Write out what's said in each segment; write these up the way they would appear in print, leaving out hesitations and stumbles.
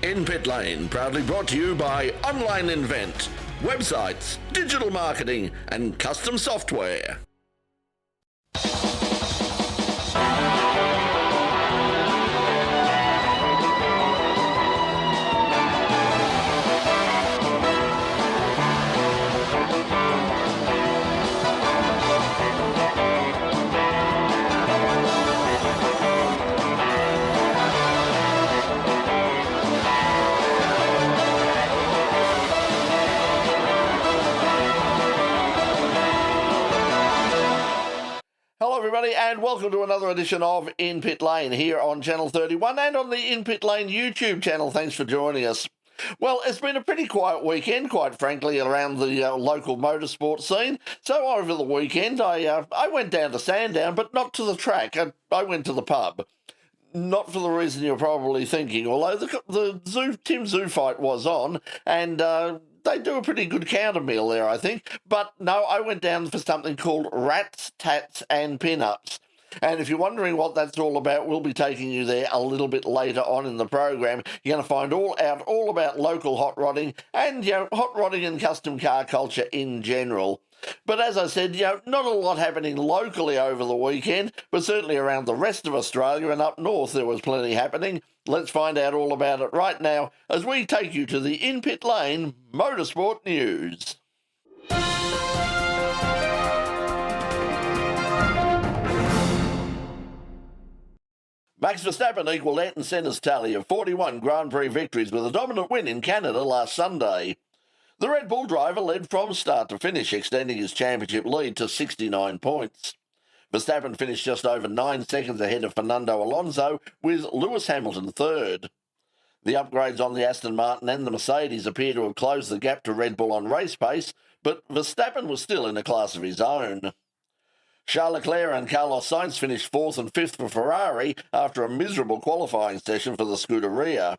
In Pit Lane, proudly brought to you by Online Invent, websites, digital marketing, and custom software. Hello everybody and welcome to another edition of In Pit Lane here on Channel 31 and on the In Pit Lane YouTube channel. Thanks for joining us. Well, it's been a pretty quiet weekend, quite frankly, around the local motorsport scene. So over the weekend, I went down to Sandown, but not to the track. I went to the pub. Not for the reason you're probably thinking, although the Tim Zoo fight was on, and they do a pretty good counter meal there, I think. But no, I went down for something called Rats, Tatts and Pinups. And if you're wondering what that's all about, we'll be taking you there a little bit later on in the program. You're going to find all about local hot rodding and, hot rodding and custom car culture in general. But as I said, not a lot happening locally over the weekend, but certainly around the rest of Australia and up north there was plenty happening. Let's find out all about it right now as we take you to the In Pit Lane Motorsport News. Max Verstappen equalled Ayrton Senna's tally of 41 Grand Prix victories with a dominant win in Canada last Sunday. The Red Bull driver led from start to finish, extending his championship lead to 69 points. Verstappen finished just over 9 seconds ahead of Fernando Alonso, with Lewis Hamilton third. The upgrades on the Aston Martin and the Mercedes appear to have closed the gap to Red Bull on race pace, but Verstappen was still in a class of his own. Charles Leclerc and Carlos Sainz finished 4th and 5th for Ferrari after a miserable qualifying session for the Scuderia.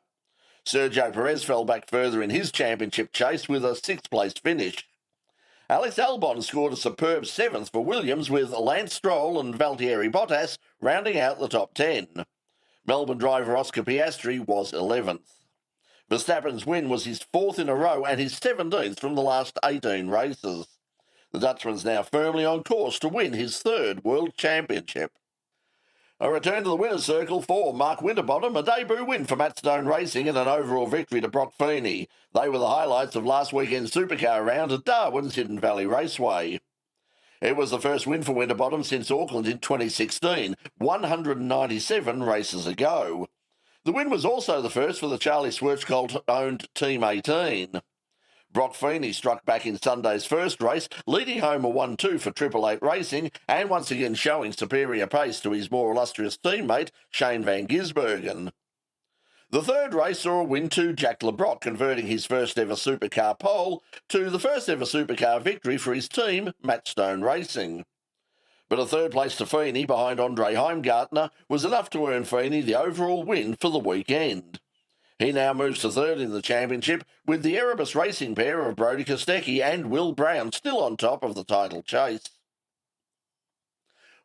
Sergio Perez fell back further in his championship chase with a 6th-place finish. Alex Albon scored a superb 7th for Williams, with Lance Stroll and Valtteri Bottas rounding out the top 10. Melbourne driver Oscar Piastri was 11th. Verstappen's win was his 4th in a row and his 17th from the last 18 races. The Dutchman's now firmly on course to win his 3rd World Championship. A return to the winner's circle for Mark Winterbottom, a debut win for Matt Stone Racing and an overall victory to Brock Feeney. They were the highlights of last weekend's Supercar round at Darwin's Hidden Valley Raceway. It was the first win for Winterbottom since Auckland in 2016, 197 races ago. The win was also the first for the Charlie Schwartzcolt-owned Team 18. Brock Feeney struck back in Sunday's first race, leading home a 1-2 for Triple Eight Racing and once again showing superior pace to his more illustrious teammate, Shane van Gisbergen. The third race saw a win to Jack LeBrock, converting his first ever supercar pole to the first ever supercar victory for his team, Matt Stone Racing. But a third place to Feeney behind Andre Heimgartner was enough to earn Feeney the overall win for the weekend. He now moves to 3rd in the championship, with the Erebus racing pair of Brodie Kostecki and Will Brown still on top of the title chase.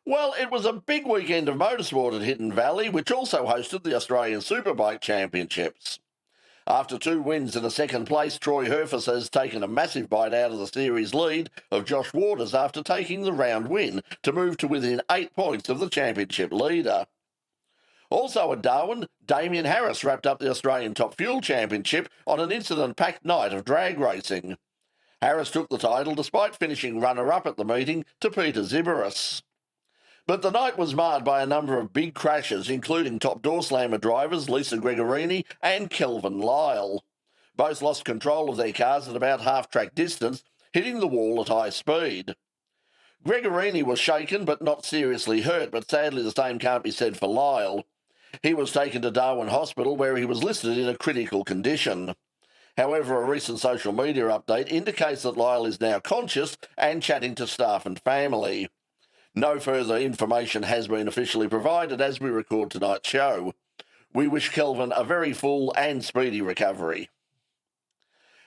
Well, it was a big weekend of motorsport at Hidden Valley, which also hosted the Australian Superbike Championships. After 2 wins and a 2nd place, Troy Herfus has taken a massive bite out of the series lead of Josh Waters after taking the round win to move to within 8 points of the championship leader. Also at Darwin, Damien Harris wrapped up the Australian Top Fuel Championship on an incident-packed night of drag racing. Harris took the title despite finishing runner-up at the meeting to Peter Zibaris. But the night was marred by a number of big crashes, including top door slammer drivers Lisa Gregorini and Kelvin Lyle. Both lost control of their cars at about half-track distance, hitting the wall at high speed. Gregorini was shaken but not seriously hurt, but sadly the same can't be said for Lyle. He was taken to Darwin Hospital, where he was listed in a critical condition. However, a recent social media update indicates that Lyle is now conscious and chatting to staff and family. No further information has been officially provided as we record tonight's show. We wish Kelvin a very full and speedy recovery.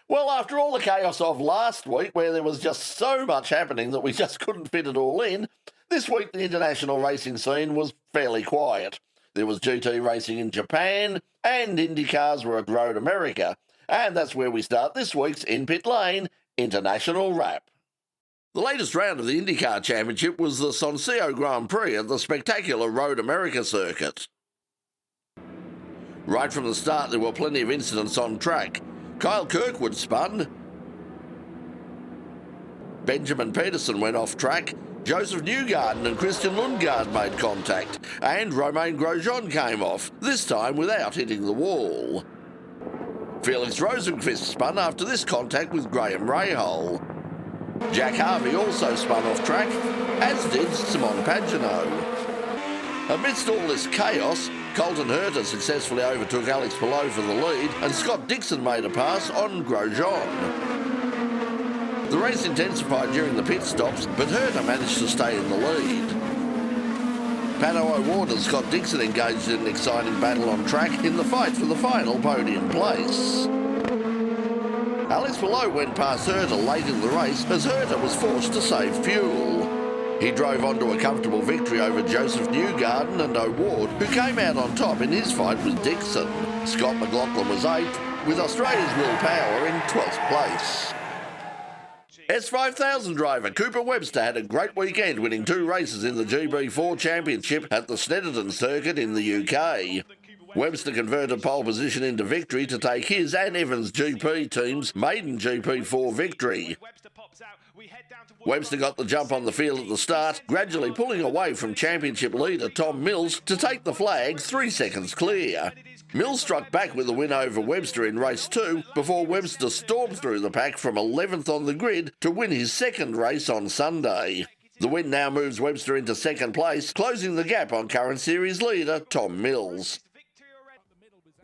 Well, after all the chaos of last week, where there was just so much happening that we just couldn't fit it all in, this week the international racing scene was fairly quiet. there was GT racing in Japan, and Indycars were at Road America. And that's where we start this week's In Pit Lane International Wrap. The latest round of the IndyCar Championship was the Soncio Grand Prix at the spectacular Road America circuit. Right from the start, there were plenty of incidents on track. Kyle Kirkwood spun. Benjamin Peterson went off track. Joseph Newgarden and Christian Lundgaard made contact. And Romain Grosjean came off, this time without hitting the wall. Felix Rosenqvist spun after this contact with Graham Rahal. Jack Harvey also spun off track, as did Simon Pagenaud. Amidst all this chaos, Colton Herta successfully overtook Alex Palou for the lead, and Scott Dixon made a pass on Grosjean. The race intensified during the pit stops, but Herta managed to stay in the lead. Pato O'Ward and Scott Dixon engaged in an exciting battle on track in the fight for the final podium place. Alex Palou went past Herta late in the race as Herta was forced to save fuel. He drove on to a comfortable victory over Joseph Newgarden and O'Ward, who came out on top in his fight with Dixon. Scott McLaughlin was 8th, with Australia's Will Power in 12th place. S5000 driver Cooper Webster had a great weekend, winning 2 races in the GB4 Championship at the Snetterton circuit in the UK. Webster converted pole position into victory to take his and Evans GP team's maiden GP4 victory. Webster got the jump on the field at the start, gradually pulling away from championship leader Tom Mills to take the flag 3 seconds clear. Mills struck back with a win over Webster in race 2 before Webster stormed through the pack from 11th on the grid to win his second race on Sunday. The win now moves Webster into second place, closing the gap on current series leader Tom Mills.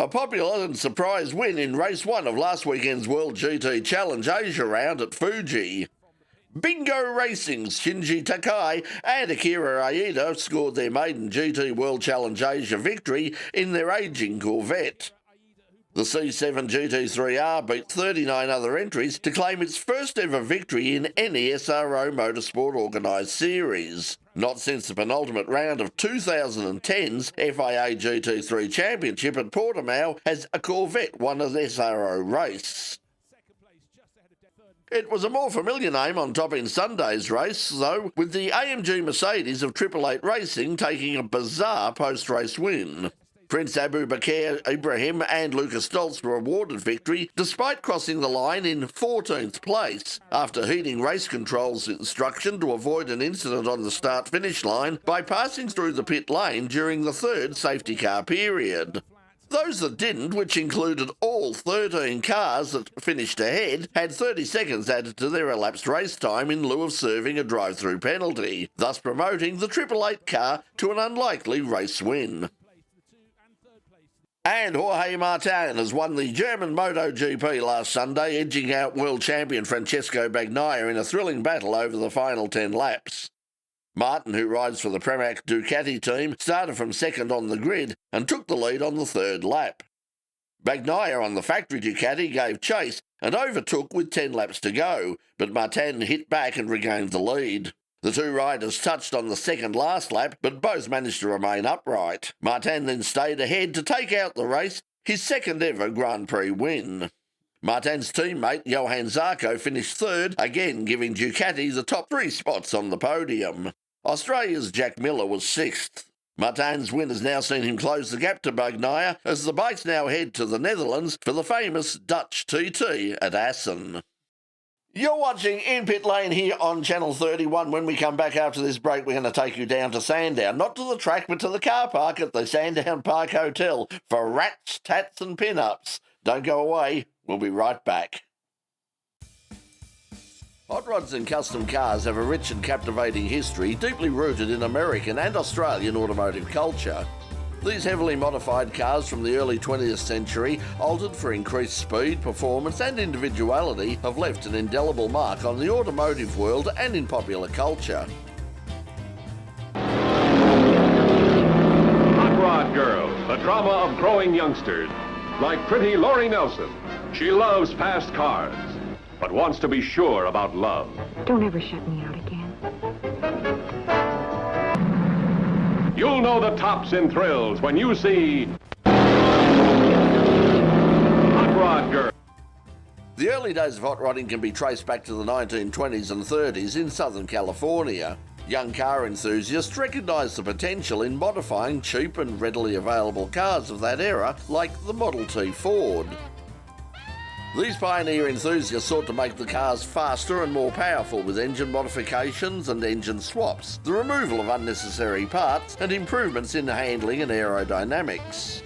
A popular and surprise win in race 1 of last weekend's World GT Challenge Asia round at Fuji. Bingo Racing's Shinji Takai and Akira Aida scored their maiden GT World Challenge Asia victory in their ageing Corvette. The C7 GT3R beat 39 other entries to claim its first ever victory in any SRO Motorsport organised series. Not since the penultimate round of 2010's FIA GT3 Championship at Portimao has a Corvette won an SRO race. It was a more familiar name on top in Sunday's race, though, with the AMG Mercedes of 888 Racing taking a bizarre post-race win. Prince Abu Bakr Ibrahim and Lucas Stoltz were awarded victory despite crossing the line in 14th place after heeding race control's instruction to avoid an incident on the start-finish line by passing through the pit lane during the 3rd safety car period. Those that didn't, which included all 13 cars that finished ahead, had 30 seconds added to their elapsed race time in lieu of serving a drive-through penalty, thus promoting the 888 car to an unlikely race win. And Jorge Martin has won the German MotoGP last Sunday, edging out world champion Francesco Bagnaia in a thrilling battle over the final 10 laps. Martin, who rides for the Pramac Ducati team, started from second on the grid and took the lead on the 3rd lap. Bagnaia on the factory Ducati gave chase and overtook with 10 laps to go, but Martin hit back and regained the lead. The two riders touched on the second last lap, but both managed to remain upright. Martin then stayed ahead to take out the race, his second ever Grand Prix win. Martin's teammate Johan Zarco finished 3rd, again giving Ducati the top 3 spots on the podium. Australia's Jack Miller was 6th. Martin's win has now seen him close the gap to Bagnaia as the bikes now head to the Netherlands for the famous Dutch TT at Assen. You're watching In Pit Lane here on Channel 31. When we come back after this break, we're going to take you down to Sandown. Not to the track, but to the car park at the Sandown Park Hotel for Rats, Tatts and Pinups. Don't go away. We'll be right back. Hot rods and custom cars have a rich and captivating history deeply rooted in American and Australian automotive culture. These heavily modified cars from the early 20th century, altered for increased speed, performance and individuality, have left an indelible mark on the automotive world and in popular culture. Hot Rod Girl, the drama of growing youngsters. Like pretty Lori Nelson, she loves fast cars, but wants to be sure about love. Don't ever shut me out again. You'll know the tops in thrills when you see Hot Rod Girl. The early days of hot rodding can be traced back to the 1920s and 30s in Southern California. Young car enthusiasts recognised the potential in modifying cheap and readily available cars of that era, like the Model T Ford. These pioneer enthusiasts sought to make the cars faster and more powerful with engine modifications and engine swaps, the removal of unnecessary parts, and improvements in handling and aerodynamics.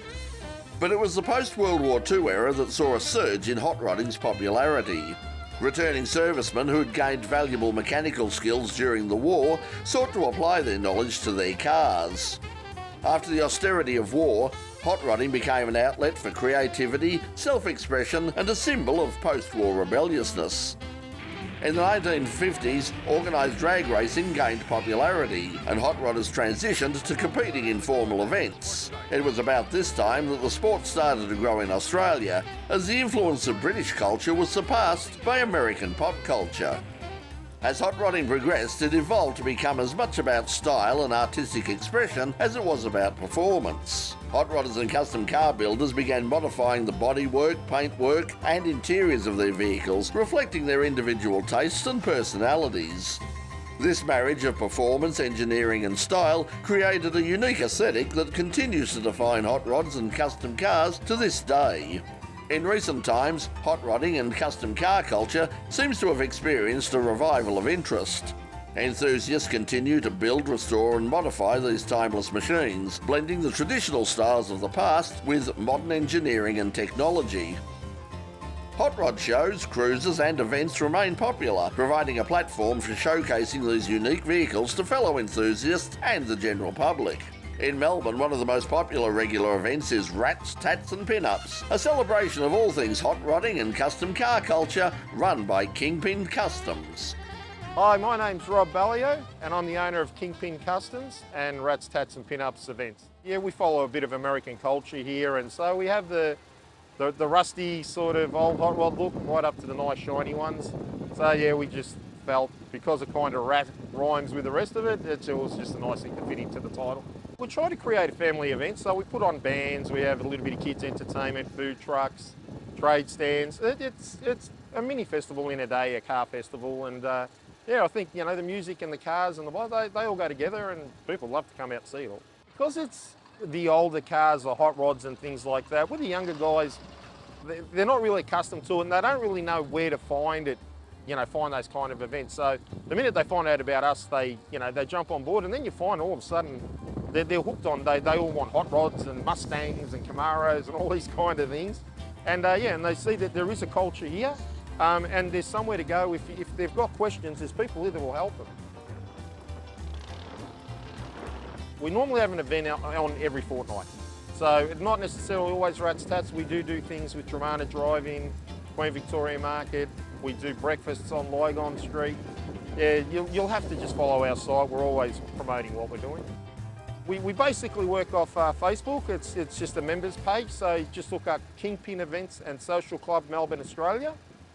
But it was the post-World War II era that saw a surge in hot rodding's popularity. Returning servicemen who had gained valuable mechanical skills during the war sought to apply their knowledge to their cars. After the austerity of war, hot rodding became an outlet for creativity, self-expression, and a symbol of post-war rebelliousness. In the 1950s, organised drag racing gained popularity, and hot rodders transitioned to competing in formal events. It was about this time that the sport started to grow in Australia, as the influence of British culture was surpassed by American pop culture. As hot rodding progressed, it evolved to become as much about style and artistic expression as it was about performance. Hot rodders and custom car builders began modifying the bodywork, paintwork, and interiors of their vehicles, reflecting their individual tastes and personalities. This marriage of performance, engineering, and style created a unique aesthetic that continues to define hot rods and custom cars to this day. In recent times, hot rodding and custom car culture seems to have experienced a revival of interest. Enthusiasts continue to build, restore and modify these timeless machines, blending the traditional styles of the past with modern engineering and technology. Hot rod shows, cruises and events remain popular, providing a platform for showcasing these unique vehicles to fellow enthusiasts and the general public. In Melbourne, one of the most popular regular events is RAT's Tatts and Pinups, a celebration of all things hot rodding and custom car culture run by Kingpin Customs. Hi, my name's Rob Ballio and I'm the owner of Kingpin Customs and RAT's Tatts and Pinups events. Yeah, we follow a bit of American culture here, and so we have the rusty sort of old hot rod look right up to the nice shiny ones. So yeah, we just felt because it kind of rat rhymes with the rest of it, it was just a nice thing to fit into the title. We try to create a family event, so we put on bands, we have a little bit of kids entertainment, food trucks, trade stands. It's a mini festival in a day, a car festival, and yeah, I think, you know, the music and the cars and they all go together, and people love to come out and see it all. Because it's the older cars, the hot rods and things like that, with the younger guys, they're not really accustomed to it and they don't really know where to find it, you know, find those kind of events. So the minute they find out about us, they jump on board, and then you find all of a sudden they're hooked on, they all want hot rods and Mustangs and Camaros and all these kind of things. And yeah, and they see that there is a culture here, and there's somewhere to go. If they've got questions, there's people here that will help them. We normally have an event on every fortnight. So not necessarily always Rat's Tats. We do things with Tremana Drive-In, Queen Victoria Market. We do breakfasts on Lygon Street. Yeah, you'll have to just follow our site. We're always promoting what we're doing. We basically work off Facebook. It's just a members page, so just look up Kingpin Events and Social Club Melbourne, Australia,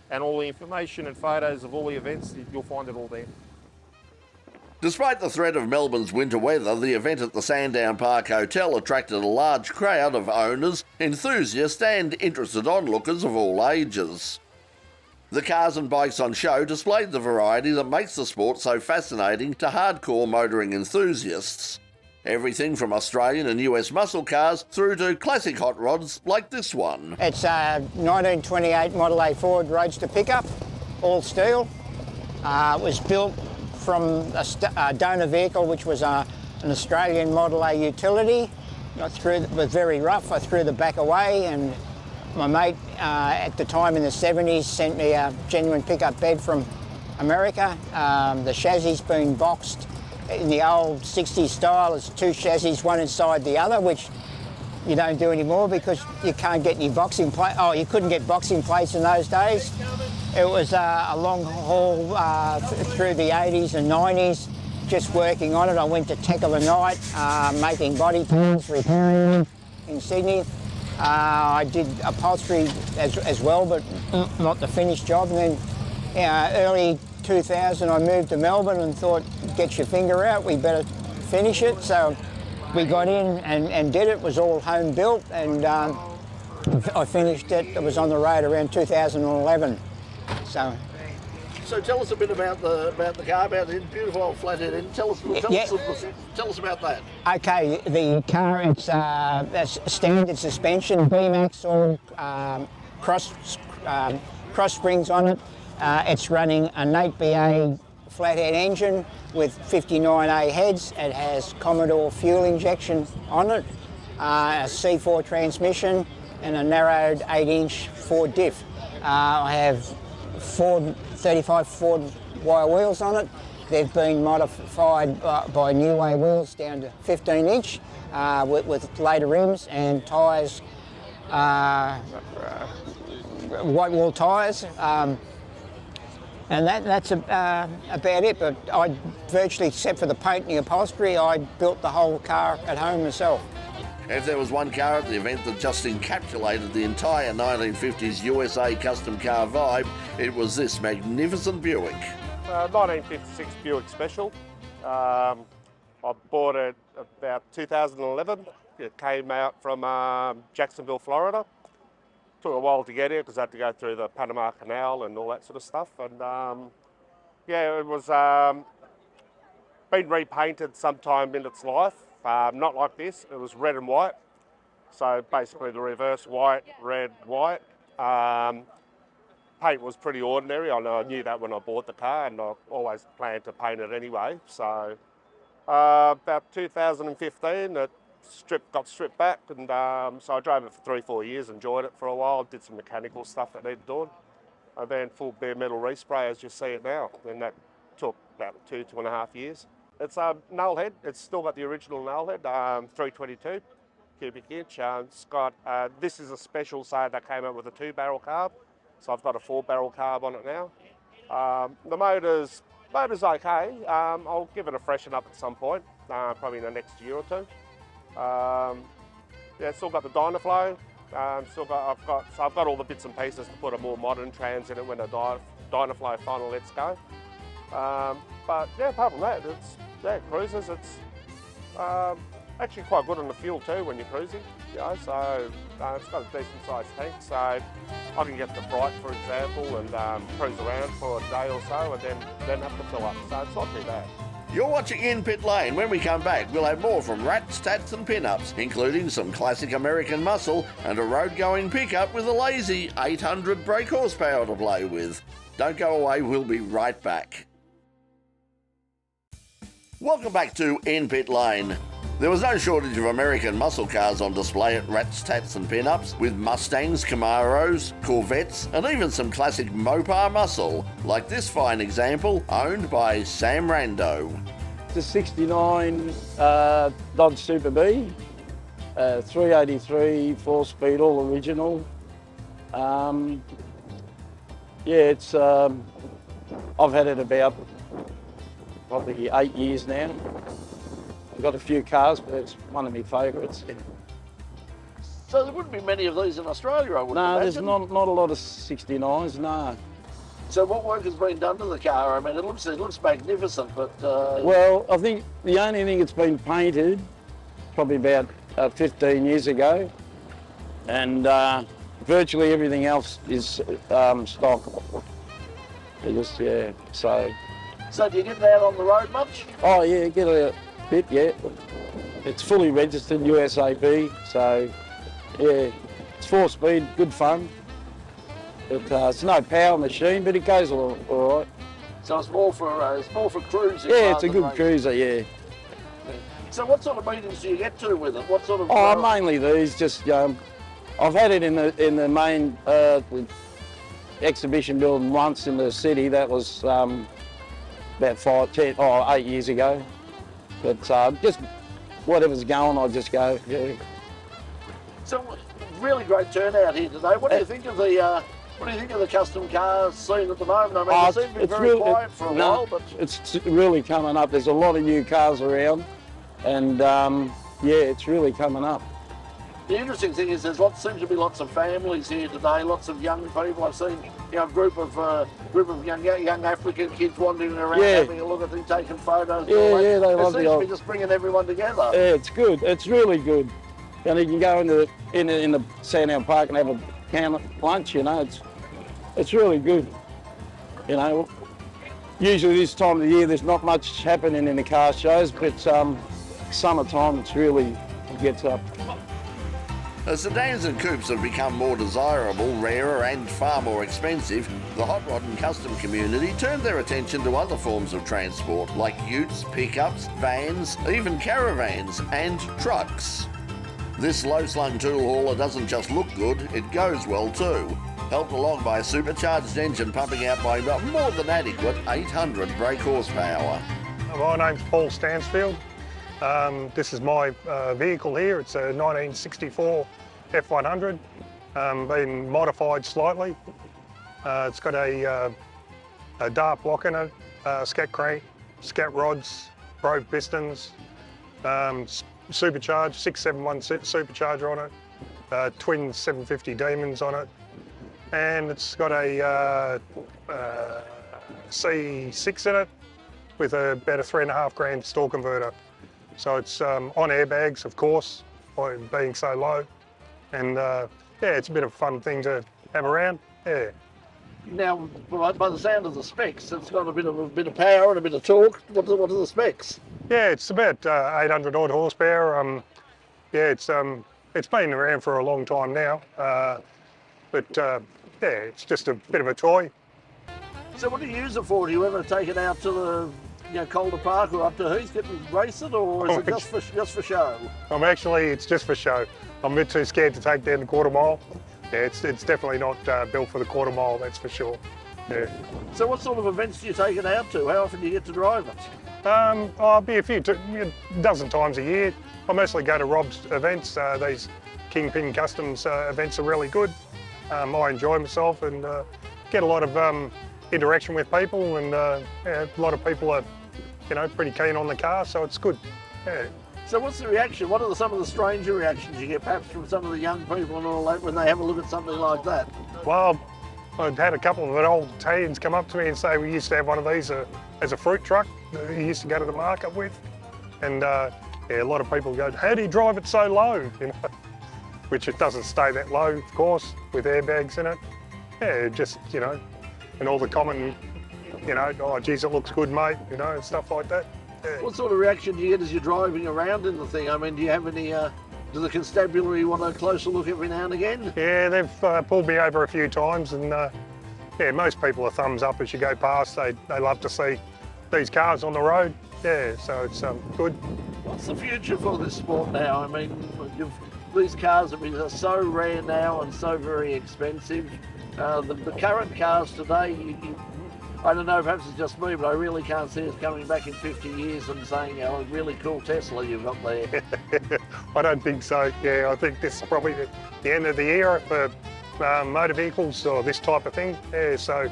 and all the information and photos of all the events, you'll find it all there. Despite the threat of Melbourne's winter weather, the event at the Sandown Park Hotel attracted a large crowd of owners, enthusiasts and interested onlookers of all ages. The cars and bikes on show displayed the variety that makes the sport so fascinating to hardcore motoring enthusiasts. Everything from Australian and US muscle cars through to classic hot rods like this one. It's a 1928 Model A Ford Roadster pickup, all steel. It was built from a donor vehicle, which was an Australian Model A utility. It was very rough. I threw the back away, and my mate at the time in the 70s sent me a genuine pickup bed from America. The chassis been boxed in the old 60s style. It's two chassis, one inside the other, which you don't do anymore because you can't get any boxing plate. Oh, you couldn't get boxing plates in those days. It was a long haul through the 80s and 90s, just working on it. I went to Tekla night, making body parts, repairing them in Sydney. I did upholstery as well, but not the finished job. And then early 2000, I moved to Melbourne and thought, get your finger out, we better finish it. So we got in and did it. It was all home built, and I finished it. It was on the road around 2011. So tell us a bit about the car, about the beautiful old flathead engine. Tell us about that. Okay, the car, it's standard suspension, beam axle, cross springs on it. It's running an 8BA flathead engine with 59A heads. It has Commodore fuel injection on it, a C4 transmission, and a narrowed 8-inch Ford diff. I have 35 Ford wire wheels on it. They've been modified by New Way wheels down to 15-inch with later rims and tyres, white wall tyres. And that's about it, but I virtually, except for the paint and the upholstery, I built the whole car at home myself. If there was one car at the event that just encapsulated the entire 1950s USA custom car vibe, it was this magnificent Buick. 1956 Buick Special. I bought it about 2011. It came out from Jacksonville, Florida. Took a while to get here because I had to go through the Panama Canal and all that sort of stuff. And yeah, it was been repainted sometime in its life. Not like this, it was red and white. So basically the reverse, white, red, white. Paint was pretty ordinary. I knew that when I bought the car, and I always planned to paint it anyway. So about 2015, it got stripped back, and so I drove it for 3-4 years, enjoyed it for a while, did some mechanical stuff that needed doing. And then full bare metal respray as you see it now, and that took about 2.5 years. It's a nail head. It's still got the original nail head, 322 cubic inch. It's got, this is a special side that came out with a 2-barrel carb, so I've got a 4-barrel carb on it now. The motor's okay. I'll give it a freshen up at some point, probably in the next year or two. Yeah, still got the Dynaflow. I've got all the bits and pieces to put a more modern trans in it when the Dynaflow finally lets go. But yeah, apart from that, it cruises. It's actually quite good on the fuel too when you're cruising. You know, so it's got a decent sized tank, so I can get to Bright, for example, and cruise around for a day or so, and then have to fill up. So it's not too bad. You're watching In Pit Lane. When we come back, we'll have more from Rats, Tatts and Pinups, including some classic American muscle and a road-going pickup with a lazy 800 brake horsepower to play with. Don't go away, we'll be right back. Welcome back to In Pit Lane. There was no shortage of American muscle cars on display at Rats, Tatts and Pinups, with Mustangs, Camaros, Corvettes, and even some classic Mopar muscle, like this fine example, owned by Sam Rando. It's a 69 Dodge Super B, 383, 4-speed, all original. Yeah, it's I've had it about probably 8 years now. I've got a few cars, but it's one of my favourites. So there wouldn't be many of these in Australia, I wouldn't imagine. No, there's not a lot of 69s, no. So what work has been done to the car? I mean, it looks magnificent, but... Well, I think the only thing that's been painted, probably about 15 years ago, and virtually everything else is stock. Just, yeah, so... So do you get that on the road much? Oh yeah, get a bit, yeah. It's fully registered USAB, so yeah, it's 4-speed, good fun. It's no power machine, but it goes all right. So it's more for cruising. Yeah, it's a good cruiser, yeah. So what sort of meetings do you get to with it? What sort of? Oh, mainly these. Just I've had it in the main exhibition building once in the city. That was about 8 years ago. But just whatever's going, I'll just go. Yeah. So really great turnout here today. What do you think of the? What do you think of the custom car scene at the moment? I mean, it seems to be very quiet for a while, but it's really coming up. There's a lot of new cars around, and yeah, it's really coming up. The interesting thing is seems to be lots of families here today, lots of young people. I've seen a group of young African kids wandering around having a look at things, taking photos. Yeah, they love it seems to be just bringing everyone together. Yeah, it's good. It's really good. And you can go in the Sandown Park and have a can of lunch. It's really good. Usually this time of the year there's not much happening in the car shows, but summertime it gets up. As sedans and coupes have become more desirable, rarer and far more expensive, the hot rod and custom community turned their attention to other forms of transport like utes, pickups, vans, even caravans and trucks. This low-slung tool hauler doesn't just look good, it goes well too. Helped along by a supercharged engine pumping out by more than adequate 800 brake horsepower. My name's Paul Stansfield. This is my vehicle here. It's a 1964 F100, been modified slightly. It's got a DARP block in it, scat crank, scat rods, probe pistons, supercharged, 671 supercharger on it, twin 750 Demons on it, and it's got a C6 in it with about a 3.5 grand stall converter. So it's on airbags, of course, by being so low. And it's a bit of a fun thing to have around. Yeah. Now, by the sound of the specs, it's got a bit of power and a bit of torque. What are the specs? Yeah, it's about 800 odd horsepower. It's been around for a long time now. It's just a bit of a toy. So what do you use it for? Do you ever take it out to the Calder Park or up to Heath and race it, or is it just for show? It's just for show. I'm a bit too scared to take down the quarter mile. Yeah, it's definitely not built for the quarter mile, that's for sure. Yeah. So what sort of events do you take it out to? How often do you get to drive it? I'll be a dozen times a year. I mostly go to Rob's events. These Kingpin Customs events are really good. I enjoy myself and get a lot of interaction with people, and a lot of people are, pretty keen on the car, so it's good. Yeah. So what's the reaction? What are some of the stranger reactions you get perhaps from some of the young people and all that when they have a look at something like that? Well, I've had a couple of old Italians come up to me and say we used to have one of these as a fruit truck that we used to go to the market with. And a lot of people go, how do you drive it so low? Which it doesn't stay that low, of course, with airbags in it. Yeah, just, and all the common, oh geez, it looks good, mate, and stuff like that. Yeah. What sort of reaction do you get as you're driving around in the thing? I mean, do you have any, do the constabulary want a closer look every now and again? Yeah, they've pulled me over a few times, and most people are thumbs up as you go past. They love to see these cars on the road. Yeah, so it's good. What's the future for this sport now? I mean, these cars are so rare now and so very expensive. The current cars today, I don't know, perhaps it's just me, but I really can't see us coming back in 50 years and saying, a really cool Tesla you've got there. I don't think so. Yeah, I think this is probably the end of the era for motor vehicles or this type of thing. Yeah, so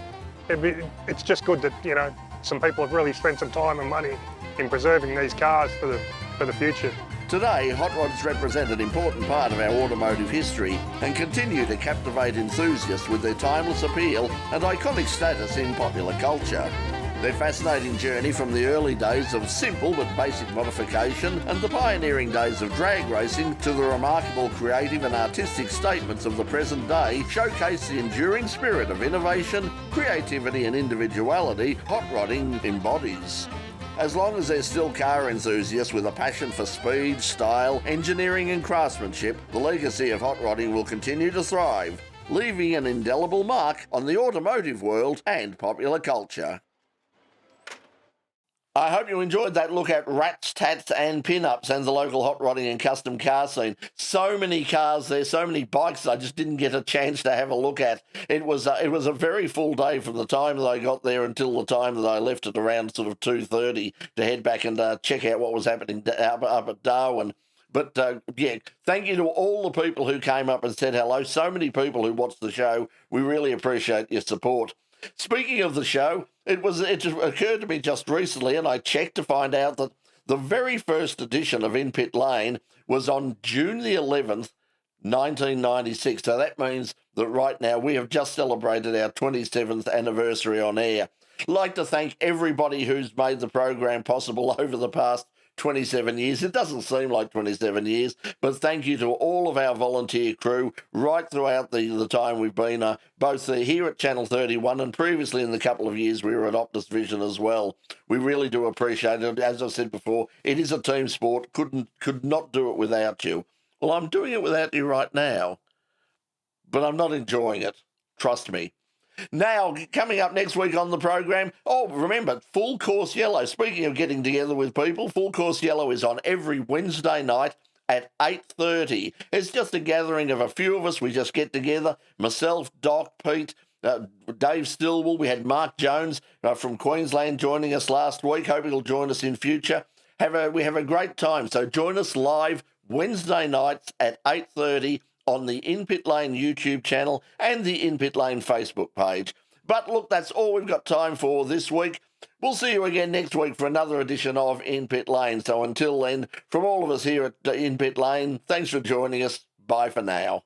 it's just good that, some people have really spent some time and money in preserving these cars for the future. Today, hot rods represent an important part of our automotive history and continue to captivate enthusiasts with their timeless appeal and iconic status in popular culture. Their fascinating journey from the early days of simple but basic modification and the pioneering days of drag racing to the remarkable creative and artistic statements of the present day showcase the enduring spirit of innovation, creativity and individuality hot rodding embodies. As long as there's still car enthusiasts with a passion for speed, style, engineering and craftsmanship, the legacy of hot rodding will continue to thrive, leaving an indelible mark on the automotive world and popular culture. I hope you enjoyed that look at Rats, Tatts and Pinups and the local hot rodding and custom car scene. So many cars there, so many bikes I just didn't get a chance to have a look at. It was a very full day from the time that I got there until the time that I left at around sort of 2:30 to head back and check out what was happening up at Darwin. But thank you to all the people who came up and said hello. So many people who watched the show. We really appreciate your support. Speaking of the show, it occurred to me just recently, and I checked to find out that the very first edition of In Pit Lane was on June the 11th, 1996. So that means that right now we have just celebrated our 27th anniversary on air. I'd like to thank everybody who's made the program possible over the past 27 years. It doesn't seem like 27 years, but thank you to all of our volunteer crew right throughout the time we've been both here at Channel 31 and previously in the couple of years we were at Optus Vision as well. We really do appreciate it. As I said before, it is a team sport. Could not do it without you. Well, I'm doing it without you right now, but I'm not enjoying it. Trust me. Now, coming up next week on the program, remember, Full Course Yellow. Speaking of getting together with people, Full Course Yellow is on every Wednesday night at 8:30. It's just a gathering of a few of us. We just get together, myself, Doc, Pete, Dave Stillwell. We had Mark Jones from Queensland joining us last week. Hope he'll join us in future. We have a great time. So join us live Wednesday nights at 8:30 on the In Pit Lane YouTube channel and the In Pit Lane Facebook page. But look, that's all we've got time for this week. We'll see you again next week for another edition of In Pit Lane. So until then, from all of us here at In Pit Lane, thanks for joining us. Bye for now.